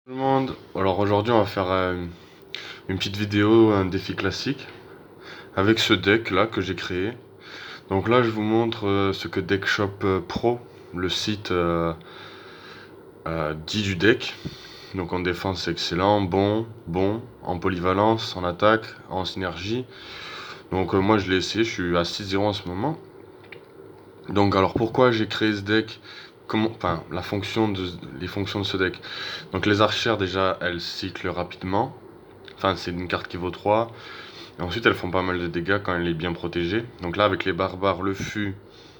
Tout le monde, alors aujourd'hui on va faire une petite vidéo, un défi classique avec ce deck là que j'ai créé. Donc là je vous montre ce que Deckshop Pro, le site dit du deck. Donc en défense c'est excellent, bon, en polyvalence, en attaque, en synergie. Donc moi je l'ai essayé, je suis à 6-0 en ce moment. Donc alors pourquoi j'ai créé ce deck? Enfin les fonctions de ce deck. Donc les archères déjà elles cyclent rapidement. Enfin, c'est une carte qui vaut 3. Et ensuite, elles font pas mal de dégâts quand elle est bien protégée. Donc là, avec les barbares, le fût,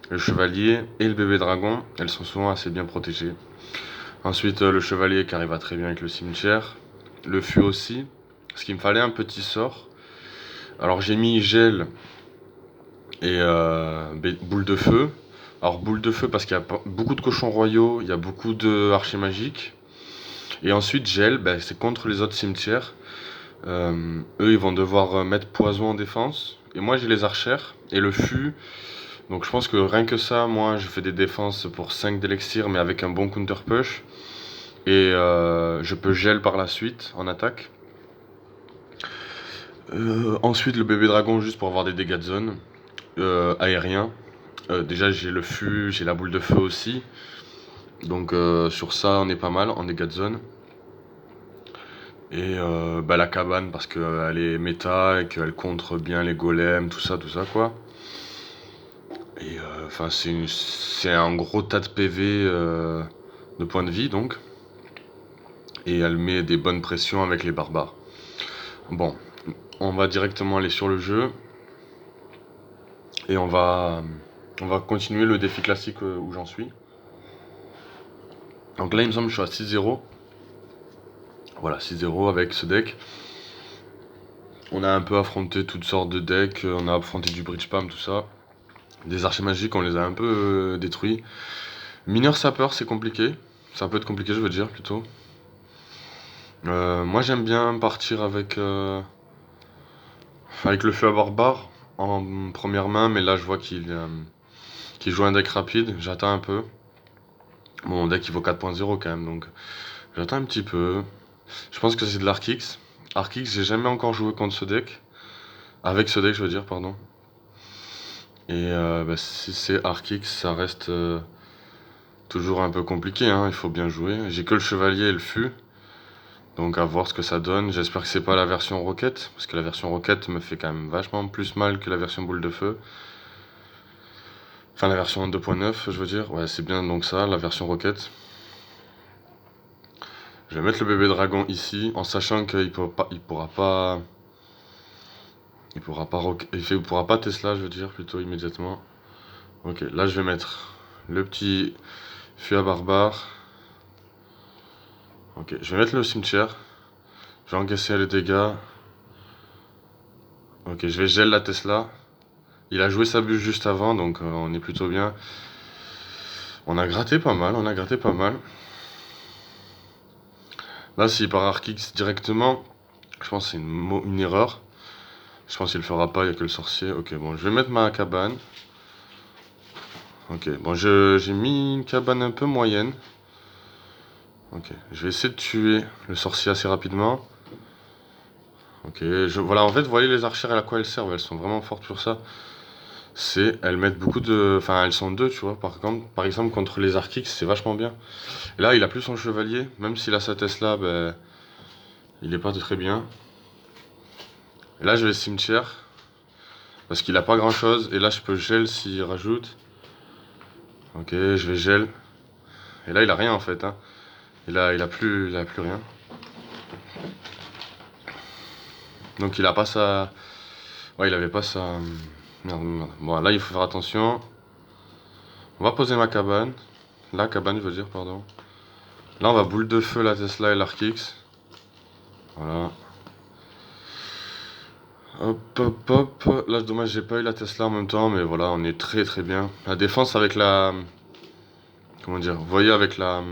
le chevalier et le bébé dragon, elles sont souvent assez bien protégées. Ensuite, le chevalier qui arrive à très bien avec le cimetière. Le fût aussi. Parce qu'il me fallait un petit sort. Alors j'ai mis gel et boule de feu. Alors boule de feu parce qu'il y a beaucoup de cochons royaux, il y a beaucoup de archers magiques. Et ensuite gel, c'est contre les autres cimetières. Eux, ils vont devoir mettre poison en défense. Et moi, j'ai les archères et le fût. Donc, je pense que rien que ça, moi, je fais des défenses pour 5 d'élixir, mais avec un bon counter push. Et je peux gel par la suite en attaque. Ensuite, le bébé dragon, juste pour avoir des dégâts de zone aériens. Déjà, j'ai le fût, j'ai la boule de feu aussi. Donc, sur ça, on est pas mal en dégâts de zone. Et la cabane parce qu'elle est méta et qu'elle contre bien les golems, tout ça quoi. Et enfin c'est un gros tas de PV de points de vie donc. Et elle met des bonnes pressions avec les barbares. Bon, on va directement aller sur le jeu. Et on va continuer le défi classique où j'en suis. Donc là il me semble que je suis à 6-0. Voilà, 6-0 avec ce deck. On a un peu affronté toutes sortes de decks, on a affronté du bridge spam, tout ça. Des archers magiques, on les a un peu détruits. Mineur sapeur, c'est compliqué. Ça peut être compliqué, je veux dire, plutôt. Moi, j'aime bien partir avec le feu à barbare en première main, mais là, je vois qu'il joue un deck rapide. J'attends un peu. Mon deck, il vaut 4.0 quand même, donc j'attends un petit peu. Je pense que c'est de l'Arkix. Arkix, j'ai jamais encore joué contre ce deck. Avec ce deck, je veux dire, pardon. Et si c'est Arkix, ça reste toujours un peu compliqué, hein, il faut bien jouer. J'ai que le chevalier et le fût. Donc à voir ce que ça donne. J'espère que c'est pas la version roquette, parce que la version roquette me fait quand même vachement plus mal que la version boule de feu. Enfin la version 2.9 je veux dire. Ouais, c'est bien donc ça, la version roquette. Je vais mettre le bébé dragon ici, en sachant qu'il pourra pas... Il pourra pas Tesla, je veux dire, plutôt immédiatement. Ok, là je vais mettre le petit fût à barbare. Ok, je vais mettre le cimetière. Je vais encaisser les dégâts. Ok, je vais gel la Tesla. Il a joué sa bûche juste avant, donc on est plutôt bien. On a gratté pas mal, on a gratté pas mal. Là, s'il part Arkix directement, je pense que c'est une erreur. Je pense qu'il le fera pas, il n'y a que le sorcier. Ok, bon, je vais mettre ma cabane. Ok, bon, j'ai mis une cabane un peu moyenne. Ok, je vais essayer de tuer le sorcier assez rapidement. Ok, voilà, en fait, vous voyez les archères à quoi elles servent, elles sont vraiment fortes sur ça. Elles mettent beaucoup de... Enfin, elles sont deux, tu vois, par exemple, contre les Arkix, c'est vachement bien. Et là, il a plus son chevalier, même s'il a sa Tesla, il est pas très bien. Et là, je vais cimetière, parce qu'il a pas grand chose, et là, je peux gel s'il rajoute. Ok, je vais gel. Et là, il a rien en fait, hein. Il a plus rien. Donc, il a pas sa... Ouais, il avait pas sa... Merde. Bon, là, il faut faire attention. On va poser ma cabane. La cabane, je veux dire, pardon. Là, on va boule de feu la Tesla et l'Arkix. Voilà. Hop, hop, hop. Là, dommage, j'ai pas eu la Tesla en même temps, mais voilà, on est très très bien. La défense avec la... Comment dire? Vous voyez, avec la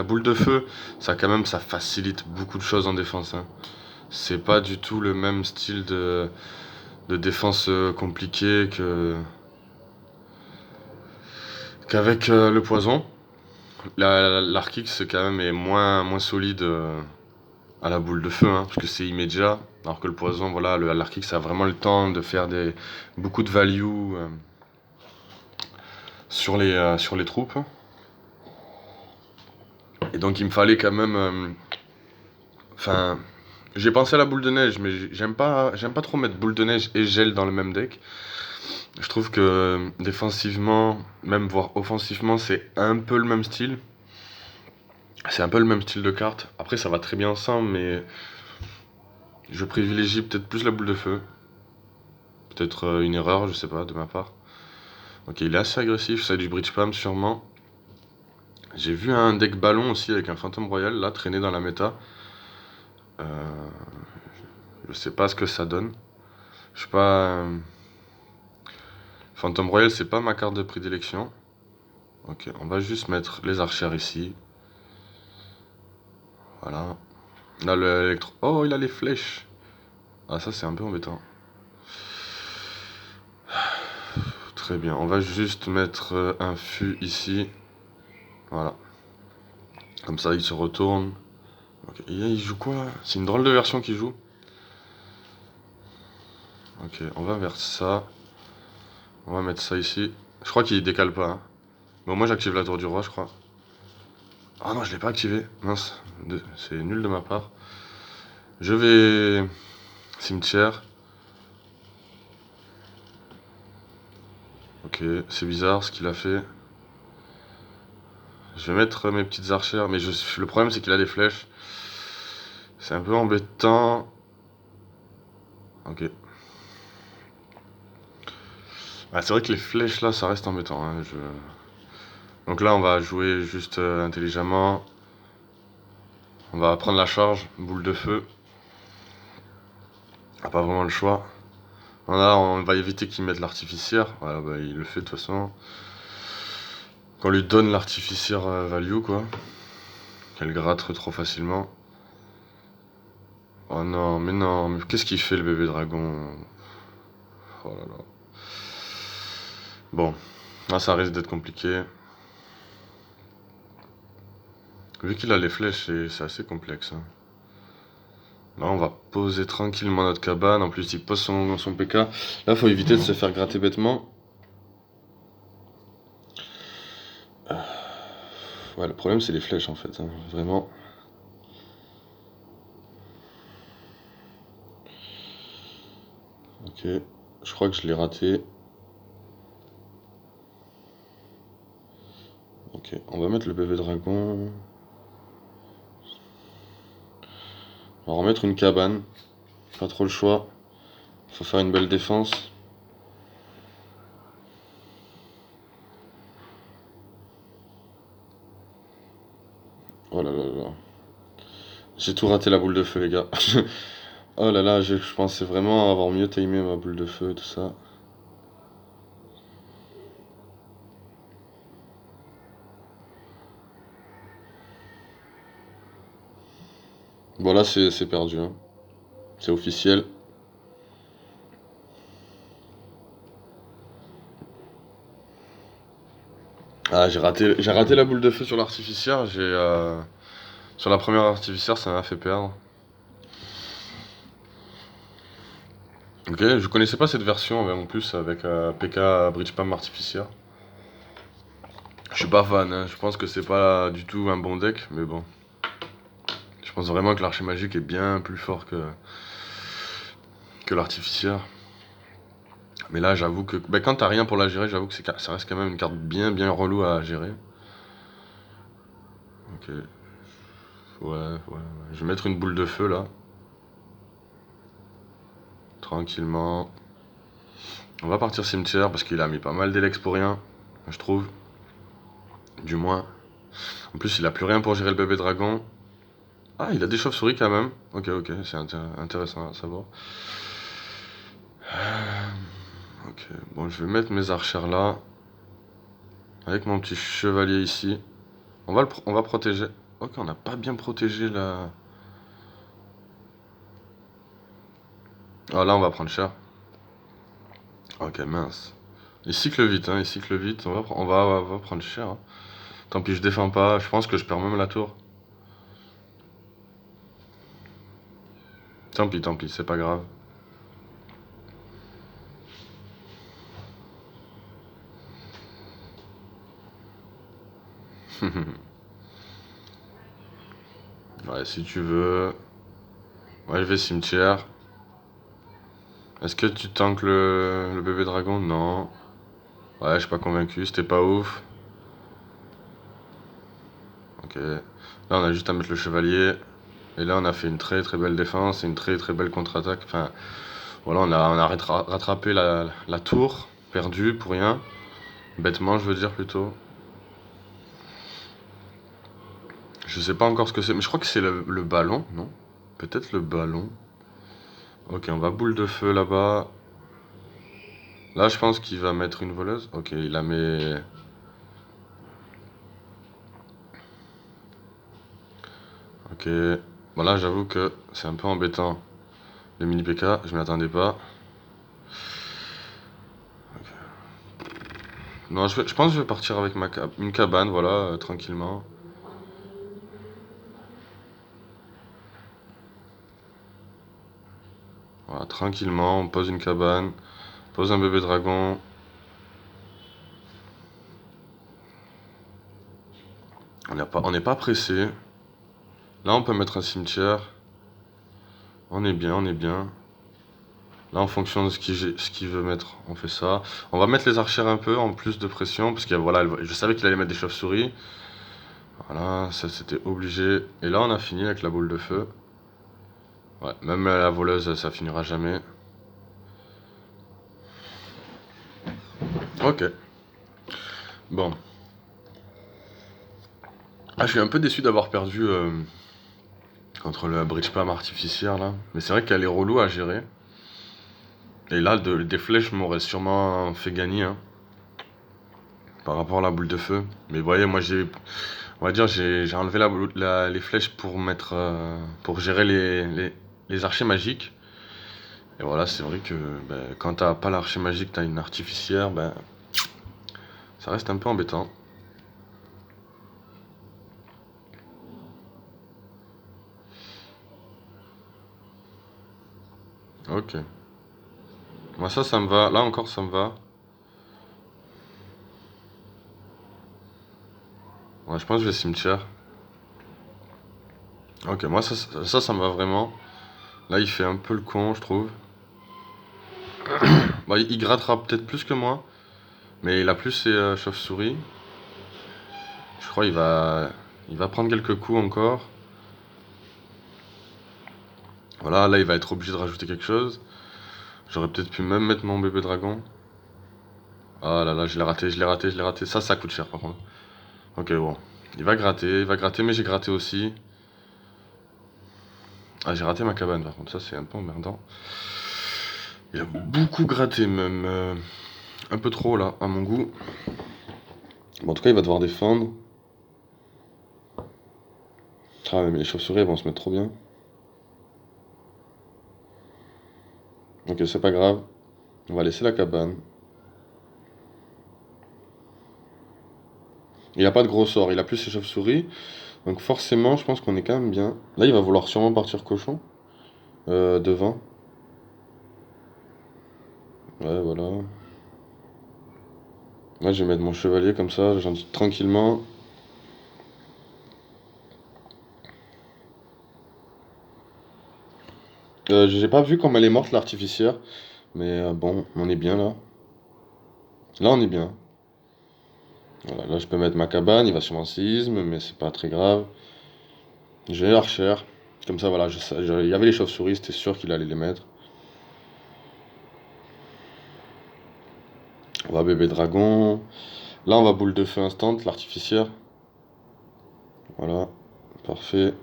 boule de feu, ça quand même, ça facilite beaucoup de choses en défense, hein. C'est pas du tout le même style de défense compliqué qu'avec le poison. L'Arc X quand même est moins solide à la boule de feu, hein, parce que c'est immédiat. Alors que le poison, voilà, l'Arc X a vraiment le temps de faire beaucoup de value sur les troupes. Et donc il me fallait quand même. Enfin, j'ai pensé à la boule de neige, mais j'aime pas trop mettre boule de neige et gel dans le même deck. Je trouve que défensivement, même voire offensivement, c'est un peu le même style. C'est un peu le même style de carte. Après, ça va très bien ensemble, mais je privilégie peut-être plus la boule de feu. Peut-être une erreur, je sais pas, de ma part. Ok, il est assez agressif, ça a du bridge spam sûrement. J'ai vu un deck ballon aussi avec un fantôme royal là traîner dans la méta. Euh, je sais pas ce que ça donne. Je sais pas. Phantom Royal, c'est pas ma carte de prédilection. Ok, on va juste mettre les archères ici. Voilà. Là, l'électro. Oh, il a les flèches. Ah, ça, c'est un peu embêtant. Très bien, on va juste mettre un fût ici. Voilà. Comme ça, il se retourne. Okay. Il joue quoi? C'est une drôle de version qu'il joue. Ok, on va vers ça. On va mettre ça ici. Je crois qu'il décale pas. Hein. Bon, moi j'active la tour du roi, je crois. Ah non, je l'ai pas activé. Mince, c'est nul de ma part. Je vais cimetière. Ok, c'est bizarre ce qu'il a fait. Je vais mettre mes petites archères, mais le problème c'est qu'il a des flèches. C'est un peu embêtant. Ok. Ah, c'est vrai que les flèches là, ça reste embêtant. Hein, donc là, on va jouer juste intelligemment. On va prendre la charge, boule de feu. Ah, pas vraiment le choix. Là, on va éviter qu'il mette l'artificière. Voilà, bah, il le fait de toute façon. Qu'on lui donne l'artificière value, quoi. Qu'elle gratte trop facilement. Oh non, mais non, mais qu'est-ce qu'il fait le bébé dragon? Oh là là. Bon, là ça risque d'être compliqué. Vu qu'il a les flèches, c'est assez complexe. Hein. Là, on va poser tranquillement notre cabane. En plus, il pose son PK. Là, faut éviter de se faire gratter bêtement. Ouais, le problème, c'est les flèches en fait. Hein. Vraiment. Ok, je crois que je l'ai raté. Ok, on va mettre le bébé dragon. On va remettre une cabane. Pas trop le choix. Faut faire une belle défense. Oh là là là. J'ai tout raté la boule de feu, les gars. Oh là là, je pensais vraiment avoir mieux timé ma boule de feu et tout ça. Bon, là, c'est perdu. Hein. C'est officiel. Ah, j'ai raté la boule de feu sur l'artificière. Sur la première artificière, ça m'a fait perdre. Ok, je connaissais pas cette version en plus avec PK Bridge Pam artificière. Je suis pas fan, hein. Je pense que c'est pas du tout un bon deck, mais bon. Je pense vraiment que l'archer magique est bien plus fort que l'artificière. Mais là, j'avoue que quand t'as rien pour la gérer, j'avoue que ça reste quand même une carte bien relou à gérer. Ok. Ouais. Je vais mettre une boule de feu là. Tranquillement. On va partir cimetière parce qu'il a mis pas mal d'Elex pour rien, je trouve. Du moins. En plus, il a plus rien pour gérer le bébé dragon. Ah, il a des chauves-souris quand même. Ok, c'est intéressant à savoir. Ok, bon, je vais mettre mes archères là. Avec mon petit chevalier ici. On va protéger. Ok, on n'a pas bien protégé la... Ah, là, on va prendre cher. Ok, mince. Il cycle vite, hein, il cycle vite. On va prendre cher. Hein. Tant pis, je défends pas. Je pense que je perds même la tour. Tant pis, c'est pas grave. Ouais, si tu veux. Ouais, je vais cimetière. Est-ce que tu tankes le bébé dragon? Non. Ouais, je suis pas convaincu, c'était pas ouf. Ok. Là, on a juste à mettre le chevalier. Et là, on a fait une très très belle défense et une très très belle contre-attaque. Enfin, voilà, on a rattrapé la tour, perdue pour rien. Bêtement, je veux dire plutôt. Je sais pas encore ce que c'est, mais je crois que c'est le ballon, non? Peut-être le ballon. Ok, on va boule de feu là-bas. Là, je pense qu'il va mettre une voleuse. Ok, il la met. Ok. Bon, là, j'avoue que c'est un peu embêtant. Le mini PK, je m'y attendais pas. Non, je pense que je vais partir avec une cabane, voilà, tranquillement. Voilà, tranquillement, on pose une cabane, pose un bébé dragon. On n'est pas pressé. Là, on peut mettre un cimetière. On est bien, on est bien. Là, en fonction de ce qu'il veut mettre, on fait ça. On va mettre les archères un peu en plus de pression, parce que voilà, je savais qu'il allait mettre des chauves-souris. Voilà, ça c'était obligé. Et là, on a fini avec la boule de feu. Ouais, même la voleuse, ça finira jamais. Ok. Bon. Ah, je suis un peu déçu d'avoir perdu contre le bridge pam artificière là. Mais c'est vrai qu'elle est relou à gérer. Et là, des flèches m'auraient sûrement fait gagner hein, par rapport à la boule de feu. Mais vous voyez, moi on va dire, j'ai enlevé les flèches pour mettre, pour gérer les archers magiques. Et voilà, c'est vrai que ben, quand t'as pas l'archer magique, t'as une artificière, ben ça reste un peu embêtant. Ok. Moi ça me va. Là encore, ça me va. Ouais, je pense que je vais cimetière. Ok, moi ça me va vraiment. Là, il fait un peu le con, je trouve. Bah, il grattera peut-être plus que moi, mais il a plus ses chauves-souris. Je crois il va prendre quelques coups encore. Voilà, là, il va être obligé de rajouter quelque chose. J'aurais peut-être pu même mettre mon bébé dragon. Ah là là, je l'ai raté, je l'ai raté, je l'ai raté. Ça coûte cher par contre. Ok, bon. Il va gratter, mais j'ai gratté aussi. Ah, j'ai raté ma cabane par contre, ça c'est un peu emmerdant. Il a beaucoup gratté même. Un peu trop là, à mon goût. Bon, en tout cas, il va devoir défendre. Ah, mais les chauves-souris elles vont se mettre trop bien. Ok, c'est pas grave. On va laisser la cabane. Il a pas de gros sort, il a plus ses chauves-souris. Donc forcément, je pense qu'on est quand même bien. Là, il va vouloir sûrement partir cochon. Devant. Ouais, voilà. Là, je vais mettre mon chevalier comme ça, j'en dis tranquillement. J'ai pas vu comme elle est morte, l'artificière. Mais bon, on est bien là. Là, on est bien. Voilà, là, je peux mettre ma cabane, il va sûrement séisme, mais c'est pas très grave. J'ai l'archer. Comme ça, voilà, il y avait les chauves-souris, c'était sûr qu'il allait les mettre. On va bébé dragon. Là, on va boule de feu instant, l'artificière. Voilà, parfait.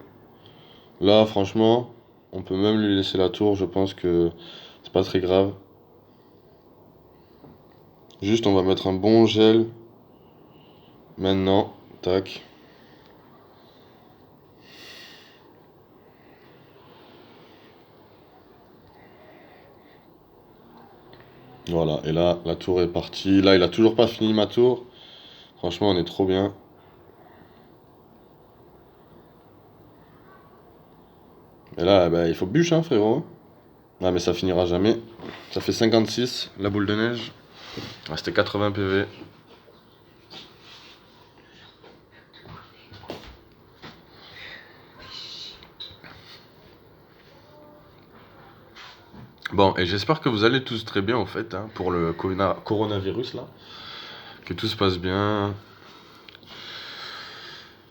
Là, franchement, on peut même lui laisser la tour, je pense que c'est pas très grave. Juste, on va mettre un bon gel. Maintenant, tac. Voilà, et là, la tour est partie. Là, il a toujours pas fini ma tour. Franchement, on est trop bien. Et là, bah, il faut bûche, hein, frérot. Ah, mais ça finira jamais. Ça fait 56, la boule de neige. Ah, c'était 80 PV. Bon, et j'espère que vous allez tous très bien, en fait, hein, pour le coronavirus, là. Que tout se passe bien.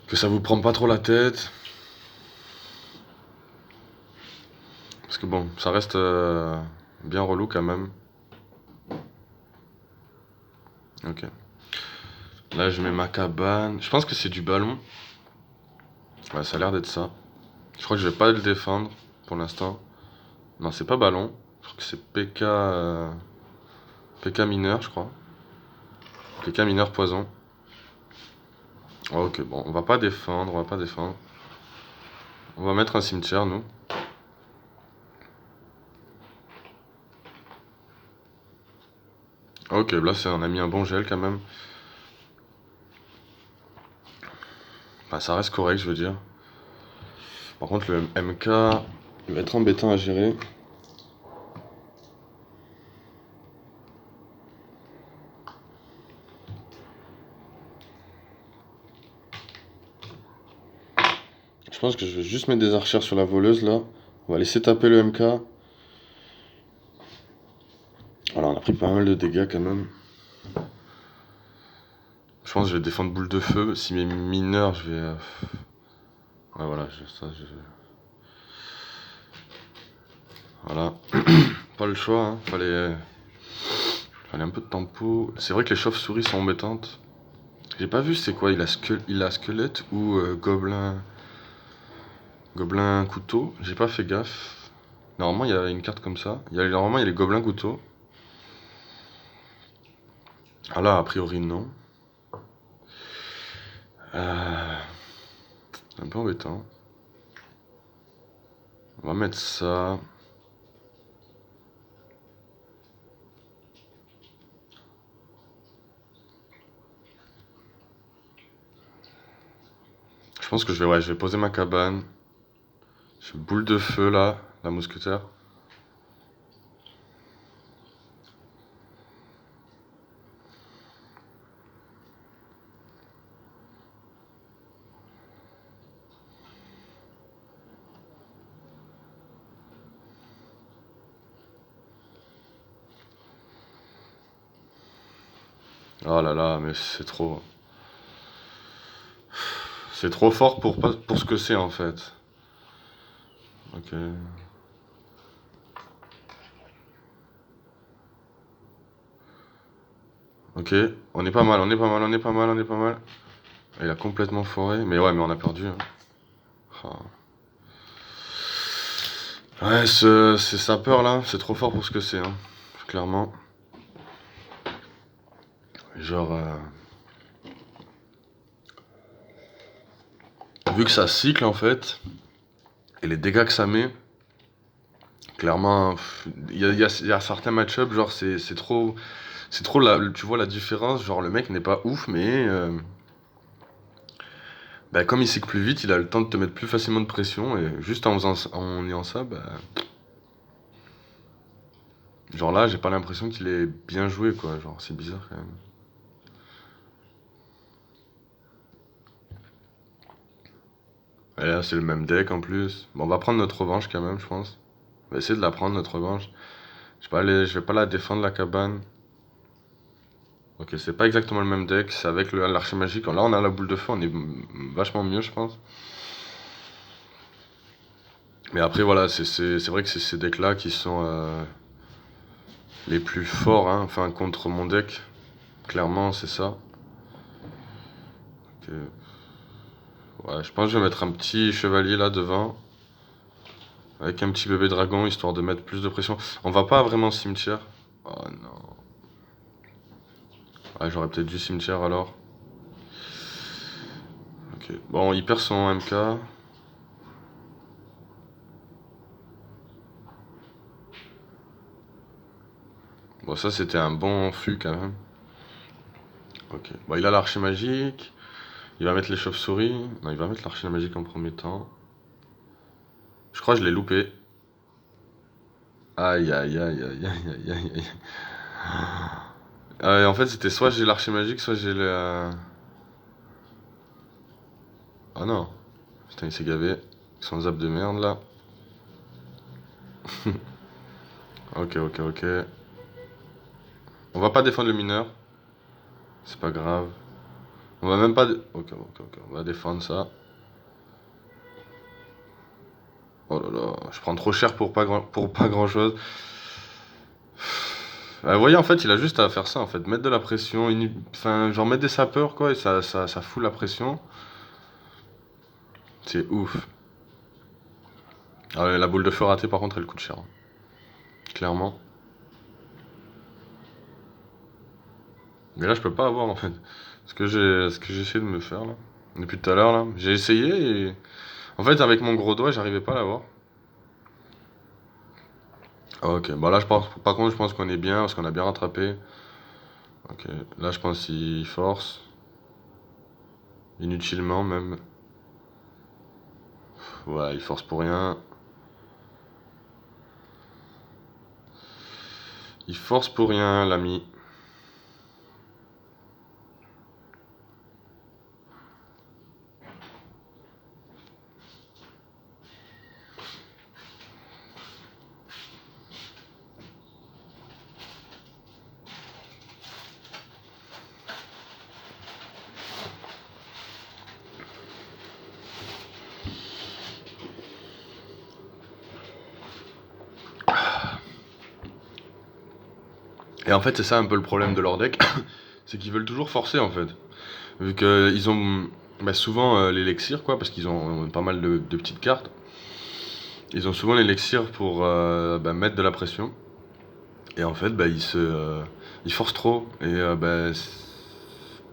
Que ça vous prend pas trop la tête. Parce que bon, ça reste bien relou quand même. Ok. Là, je mets ma cabane. Je pense que c'est du ballon. Ouais, ça a l'air d'être ça. Je crois que je vais pas le défendre pour l'instant. Non, c'est pas ballon. Je crois que c'est PK, PK mineur, je crois. PK mineur poison. Oh, ok, bon, on va pas défendre, on va pas défendre. On va mettre un cimetière, nous. Ok, là, on a mis un bon gel quand même. Enfin, ça reste correct, je veux dire. Par contre, le MK, il va être embêtant à gérer. Je pense que je vais juste mettre des archères sur la voleuse, là. On va laisser taper le MK. Voilà, on a pris pas mal de dégâts quand même. Je pense que je vais défendre boule de feu. Si mes mineurs, je vais... Ouais, voilà, Voilà. Pas le choix, hein. Fallait un peu de tempo. C'est vrai que les chauves-souris sont embêtantes. J'ai pas vu c'est quoi, il a squelette ou gobelin... Gobelin couteau. J'ai pas fait gaffe. Normalement, il y a une carte comme ça. Normalement, il y a les gobelins couteaux. Ah là, a priori, non. C'est un peu embêtant. On va mettre ça. Je pense que ouais, je vais poser ma cabane. J'ai boule de feu là, la mousquetaire. Oh là là, mais c'est trop. C'est trop fort pour ce que c'est en fait. Ok. Ok, on est pas mal, on est pas mal, on est pas mal, on est pas mal. Il a complètement foiré, mais ouais, mais on a perdu, hein. Ah. Ouais, c'est sa peur là, c'est trop fort pour ce que c'est, hein. Clairement. Genre, vu que ça cycle en fait, et les dégâts que ça met, clairement, il y a certains match-up, genre c'est trop. C'est trop tu vois la différence, genre le mec n'est pas ouf, mais bah, comme il cycle plus vite, il a le temps de te mettre plus facilement de pression, et juste en ayant ça, bah, genre là, j'ai pas l'impression qu'il est bien joué, quoi. Genre, c'est bizarre quand même. Et là, c'est le même deck en plus. Bon, on va prendre notre revanche quand même, je pense. On va essayer de la prendre, notre revanche. Je vais pas la défendre, la cabane. Ok, c'est pas exactement le même deck, c'est avec l'archer magique. Là, on a la boule de feu, on est vachement mieux, je pense. Mais après, voilà, c'est vrai que c'est ces decks-là qui sont les plus forts, hein. Enfin, contre mon deck. Clairement, c'est ça. Ok. Ouais, je pense que je vais mettre un petit chevalier là devant. Avec un petit bébé dragon, histoire de mettre plus de pression. On va pas vraiment cimetière. Oh non. Ouais, j'aurais peut-être dû cimetière alors. Ok. Bon, il perd son MK. Bon, ça c'était un bon flux quand même. Ok. Bon, il a l'archer magique. Il va mettre les chauves-souris. Non, il va mettre l'archer magique en premier temps. crois que je l'ai loupé. Aïe aïe aïe aïe aïe aïe aïe aïe. En fait, c'était soit j'ai l'archer magique, soit j'ai le. Ah non. Putain, il s'est gavé. Son zap de merde là. Ok, ok, ok. On va pas défendre le mineur. C'est pas grave. On va même pas. Ok, ok, ok. On va défendre ça. Oh là là. Je prends trop cher pour pas grand chose. Vous voyez, en fait, il a juste à faire ça, en fait. Mettre de la pression. Enfin, genre mettre des sapeurs, quoi. Et ça fout la pression. C'est ouf. Ah ouais, la boule de feu ratée, par contre, elle coûte cher, hein. Clairement. Mais là, je peux pas avoir, en fait. Ce que j'ai essayé de me faire, là. Depuis tout à l'heure, là. J'ai essayé et. En fait, avec mon gros doigt, j'arrivais pas à l'avoir. Ah, ok, bah là, par contre, je pense qu'on est bien, parce qu'on a bien rattrapé. Ok, là, je pense qu'il force. Inutilement, même. Ouais, il force pour rien. Il force pour rien, l'ami. Et en fait, c'est ça un peu le problème de leur deck. C'est qu'ils veulent toujours forcer, en fait. Vu qu'ils ont bah, souvent l'élixir, quoi, parce qu'ils ont pas mal de petites cartes. Ils ont souvent l'élixir pour bah, mettre de la pression. Et en fait, bah, ils forcent trop. Et bah,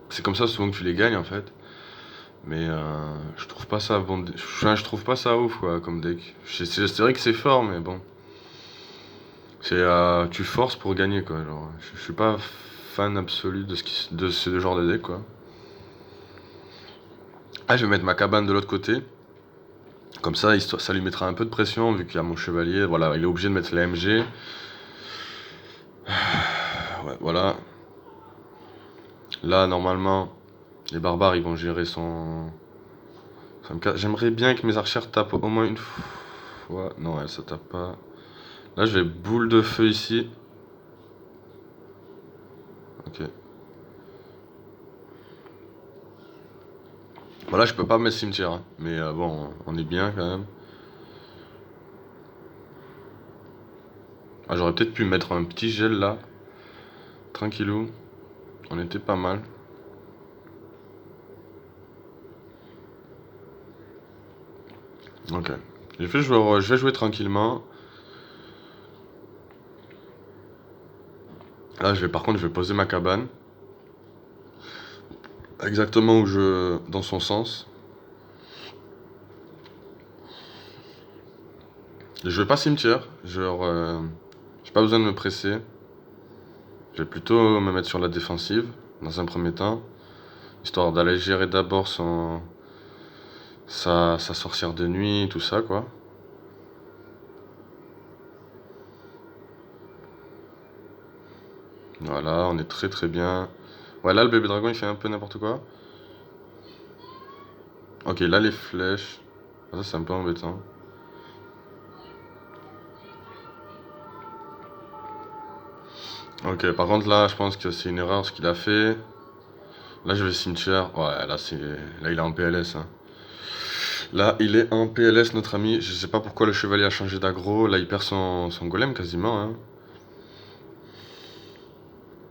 c'est comme ça souvent que tu les gagnes, en fait. Mais je trouve pas ça bon. Je trouve pas ça ouf, quoi, comme deck. C'est vrai que c'est fort, mais bon. Tu forces pour gagner, quoi. Genre, je suis pas fan absolu de ce genre de deck, quoi. Ah, je vais mettre ma cabane de l'autre côté. Comme ça, ça lui mettra un peu de pression, vu qu'il y a mon chevalier. Voilà, il est obligé de mettre l'AMG. Ouais, voilà. Là, normalement, les barbares, ils vont gérer son. J'aimerais bien que mes archères tapent au moins une fois. Non, ça tape pas. Là, je vais boule de feu ici. Ok. Bon, là, je peux pas mettre cimetière, hein. Mais bon, on est bien quand même. Ah, j'aurais peut-être pu mettre un petit gel là. Tranquillou. On était pas mal. Ok. Je vais jouer tranquillement. Là, par contre, je vais poser ma cabane. Exactement dans son sens. Je vais pas cimetière. Genre, j'ai pas besoin de me presser. Je vais plutôt me mettre sur la défensive, dans un premier temps. Histoire d'aller gérer d'abord sa sorcière de nuit, tout ça, quoi. Voilà, on est très très bien. Ouais, là, le bébé dragon, il fait un peu n'importe quoi. Ok, là, les flèches. Ah, ça, c'est un peu embêtant. Ok, par contre, là, je pense que c'est une erreur ce qu'il a fait. Là, je vais cimetière. Ouais, là, il est en PLS, hein. Là, il est en PLS, notre ami. Je sais pas pourquoi le chevalier a changé d'aggro. Là, il perd son golem quasiment, hein.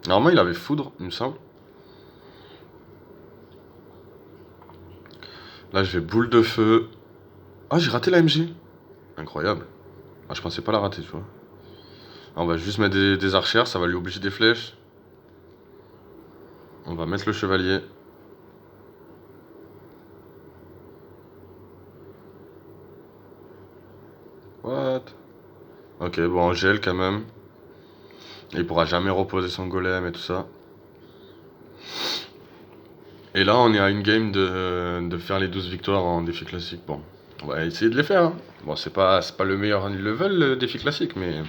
Normalement, il avait foudre, il me semble. Là, je vais boule de feu. Ah, j'ai raté la MG. Incroyable. Ah, je pensais pas la rater, tu vois. Ah, on va juste mettre des archères, ça va lui obliger des flèches. On va mettre le chevalier. What? Ok, bon, on gèle quand même. Il pourra jamais reposer son golem et tout ça. Et là, on est à une game de faire les 12 victoires en défi classique. Bon, On va essayer de les faire, hein. Bon, c'est pas le meilleur level, le défi classique, mais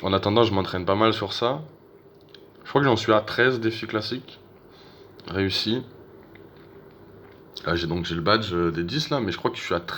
en attendant, je m'entraîne pas mal sur ça. Je crois que j'en suis à 13 défis classiques réussis. Là, j'ai le badge des 10 là, mais je crois que je suis à 13.